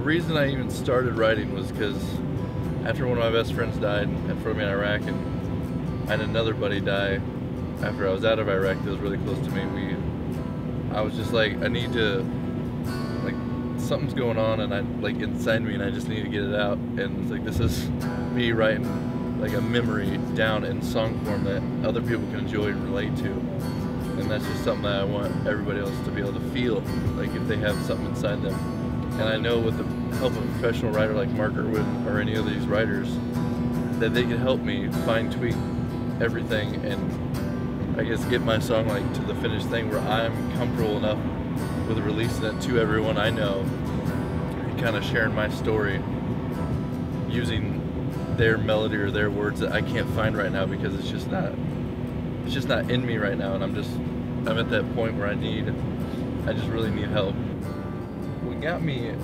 reason I even started writing was because after one of my best friends died in front of me in Iraq, and I had another buddy die after I was out of Iraq that was really close to me. I was just like, I need to, like, something's going on, and I, like, inside me, and I just need to get it out. And it's like, this is me writing like a memory down in song form that other people can enjoy and relate to. And that's just something that I want everybody else to be able to feel, like if they have something inside them. And I know with the help of a professional writer like Mark Irwin or any of these writers, that they can help me fine tweak everything and I guess get my song like to the finished thing where I'm comfortable enough with releasing it to everyone I know and kind of sharing my story using their melody or their words that I can't find right now because it's just not in me right now, and I'm at that point where I just really need help. What got me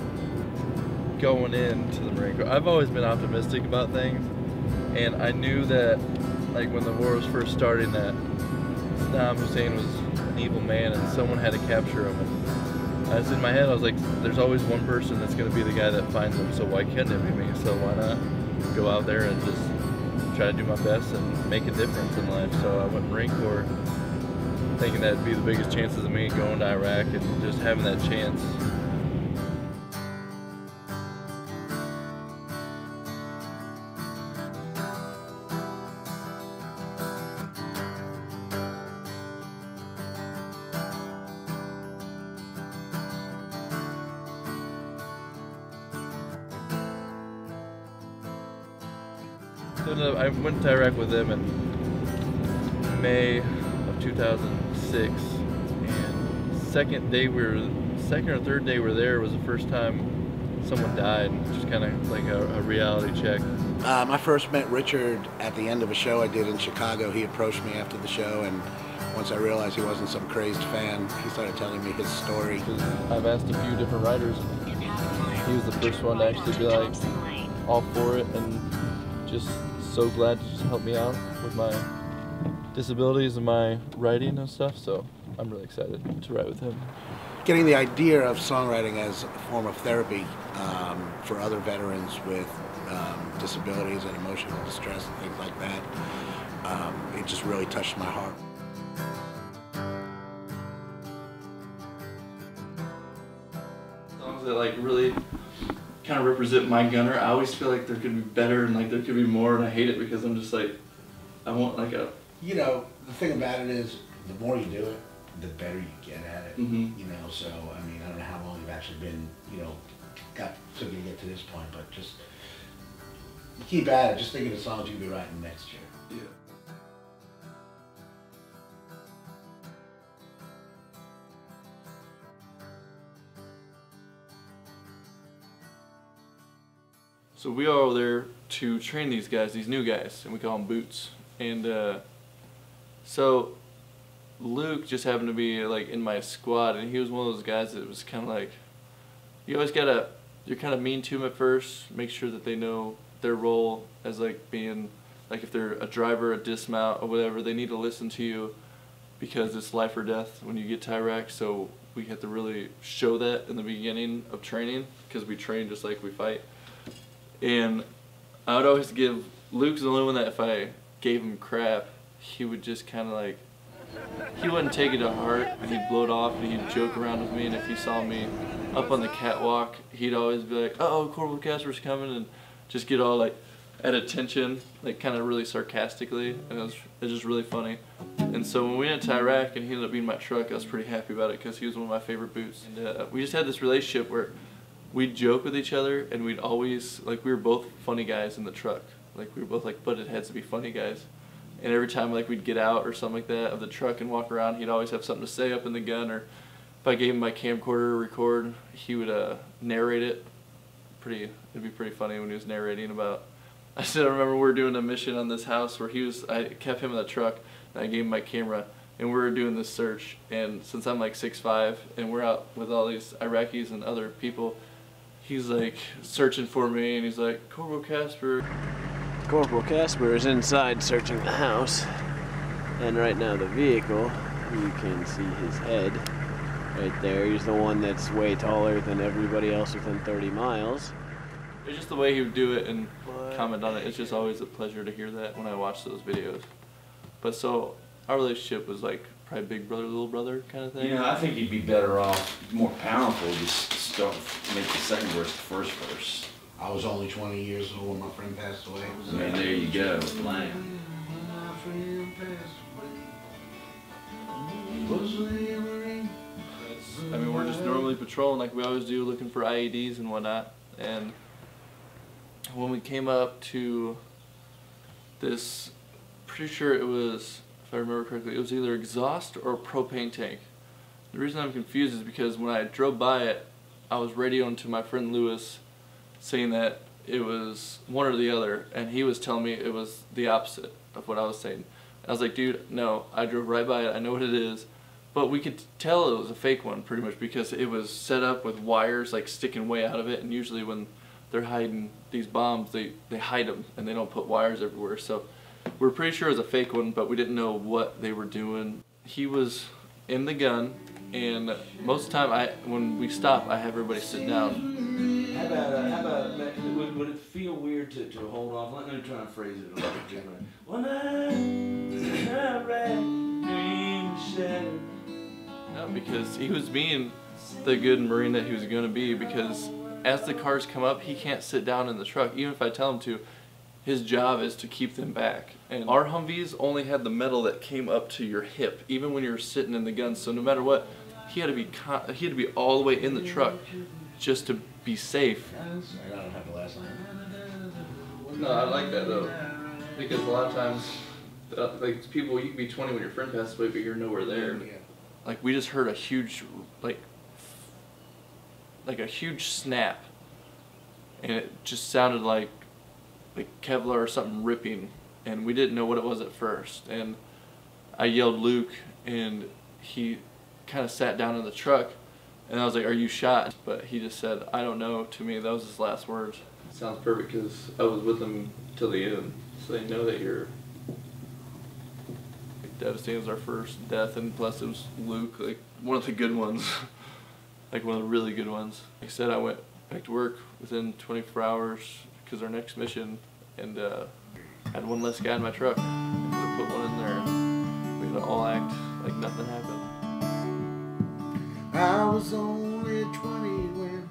going into the Marine Corps, I've always been optimistic about things, and I knew that like when the war was first starting that Saddam Hussein was an evil man and someone had to capture him, and I was in my head, I was like, there's always one person that's going to be the guy that finds him, so why can't it be me? So why not go out there and just try to do my best and make a difference in life. So I went Marine Corps thinking that'd be the biggest chances of me going to Iraq and just having that chance. So I went to Iraq with them in May of 2006, and second or third day we were there was the first time someone died, just kind of like a reality check. I first met Richard at the end of a show I did in Chicago. He approached me after the show, and once I realized he wasn't some crazed fan, he started telling me his story. I've asked a few different writers, and he was the first one to actually be like all for it, and just so glad to just help me out with my disabilities and my writing and stuff, so I'm really excited to write with him. Getting the idea of songwriting as a form of therapy for other veterans with disabilities and emotional distress and things like that, it just really touched my heart. Songs that like really kind of represent my gunner. I always feel like there could be better and like there could be more, and I hate it because I'm just like, I want like a... You know, the thing about it is, the more you do it, the better you get at it. Mm-hmm. You know, so, I mean, I don't know how long you've actually been, you know, took you to get to this point, but just keep at it. Just think of the songs you'll be writing next year. Yeah. So we are over there to train these guys, these new guys, and we call them boots. And so Luke just happened to be like in my squad, and he was one of those guys that was kind of like, you always gotta, you're kind of mean to them at first, make sure that they know their role as like being, like if they're a driver, a dismount, or whatever, they need to listen to you because it's life or death when you get to Iraq. So we have to really show that in the beginning of training because we train just like we fight. And I would always give, Luke's the only one that if I gave him crap, he would just kind of like, he wouldn't take it to heart, and he'd blow it off, and he'd joke around with me, and if he saw me up on the catwalk, he'd always be like, uh-oh, Corporal Casper's coming, and just get all like at attention, like kind of really sarcastically, and it was just really funny. And so when we went to Iraq and he ended up being my truck, I was pretty happy about it because he was one of my favorite boots. And we just had this relationship where we'd joke with each other, and we'd always, like, we were both funny guys in the truck. Like, we were both, like, butted heads to be funny guys. And every time, like, we'd get out or something like that of the truck and walk around, he'd always have something to say up in the gun, or if I gave him my camcorder to record, he would narrate it. It'd be pretty funny when he was narrating about, I remember we were doing a mission on this house where I kept him in the truck, and I gave him my camera, and we were doing this search, and since I'm like 6'5", and we're out with all these Iraqis and other people, he's like searching for me, and he's like, Corporal Casper. Corporal Casper is inside searching the house, and right now the vehicle, you can see his head, right there. He's the one that's way taller than everybody else within 30 miles. It's just the way he would do it and comment on it. It's just always a pleasure to hear that when I watch those videos. But so our relationship was like probably big brother, little brother kind of thing. You know, I think you'd be better off, more powerful, just start make the second verse the first verse. I was only 20 years old when my friend passed away. I mean, there you go, blank. I mean, we're just normally patrolling like we always do, looking for IEDs and whatnot. And when we came up to this, pretty sure it was, if I remember correctly, it was either exhaust or a propane tank. The reason I'm confused is because when I drove by it, I was radioing to my friend Lewis saying that it was one or the other, and he was telling me it was the opposite of what I was saying. I was like, dude, no, I drove right by it, I know what it is. But we could tell it was a fake one pretty much because it was set up with wires like sticking way out of it, and usually when they're hiding these bombs, they hide them and they don't put wires everywhere. So we're pretty sure it was a fake one, but we didn't know what they were doing. He was in the gun, and most of the time when we stop, I have everybody sit down. How about would it feel weird to hold off? Let me try and phrase it a little bit different. One night, I read, dream shattered. No, because he was being the good Marine that he was going to be, because as the cars come up, he can't sit down in the truck. Even if I tell him to, his job is to keep them back. And our Humvees only had the metal that came up to your hip, even when you were sitting in the gun. So no matter what, he had to be all the way in the truck just to be safe. I don't have the last line. No, I like that though, because a lot of times, like people, you can be 20 when your friend passes away, but you're nowhere there. Yeah. Like we just heard a huge, like a huge snap, and it just sounded like Kevlar or something ripping, and we didn't know what it was at first. And I yelled Luke, and he kind of sat down in the truck, and I was like, "Are you shot?" But he just said, "I don't know." To me, that was his last words. Sounds perfect because I was with them till the end, so they know that you're. Devastating was our first death, and plus it was Luke, like one of the good ones, like one of the really good ones. Like I said, I went back to work within 24 hours because our next mission, and had one less guy in my truck. I put one in there, and we had to all act like nothing happened. I was only 20 when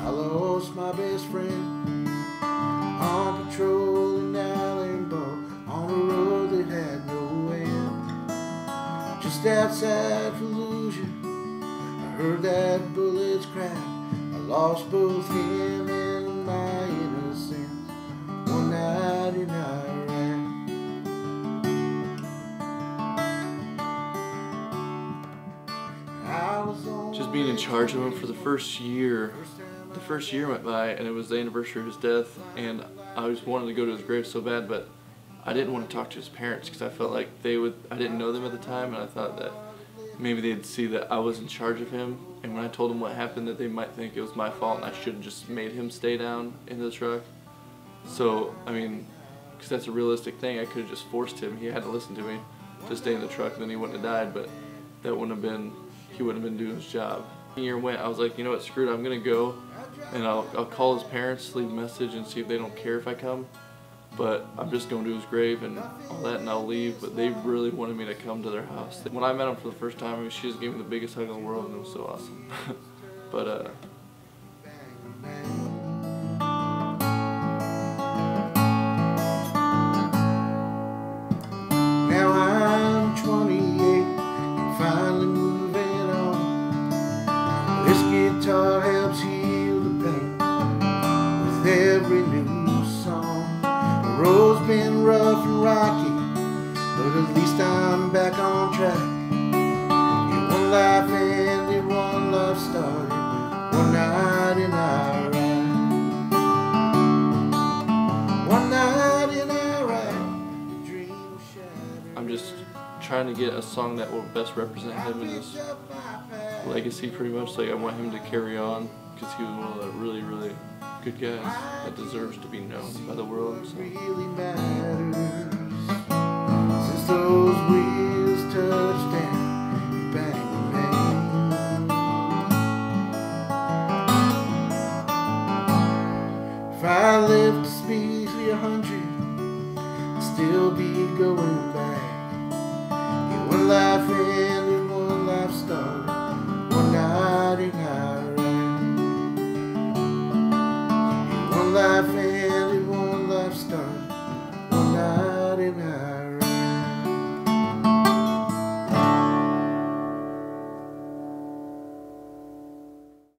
I lost my best friend on patrol in Allenbo on a road that had no end. Just outside Fallujah, I heard that bullets crack. I lost both him and my innocence one night in Iraq. Just being in charge of him for the first year went by, and it was the anniversary of his death, and I just wanted to go to his grave so bad, but I didn't want to talk to his parents because I felt like I didn't know them at the time, and I thought that maybe they'd see that I was in charge of him, and when I told them what happened, that they might think it was my fault and I should have just made him stay down in the truck. So, I mean, because that's a realistic thing, I could have just forced him. He had to listen to me to stay in the truck, and then he wouldn't have died, but that wouldn't have been, he wouldn't have been doing his job. The year went, I was like, you know what, screw it, I'm going to go, and I'll call his parents, leave a message, and see if they don't care if I come. But I'm just going to his grave and all that, and I'll leave. But they really wanted me to come to their house. When I met him for the first time, I mean, she just gave me the biggest hug in the world, and it was so awesome. But now I'm 28 and finally moving on. This guitar helps heal the pain with every new song. The road's been rough and rocky, but at least I'm back on track. Yeah, one life ended, one love started, one night in Iraq. One night in Iraq, the dream shattered. I'm just trying to get a song that will best represent him and his legacy, pretty much. Like, I want him to carry on because he was one of the really, really good guys that deserves to be known by the world. So. Really matters since those wheels touched down, bang, bang. I live to be 100, still be going back. Yeah, one life ended, one life started, one night in Iraq. Yeah, one life ended.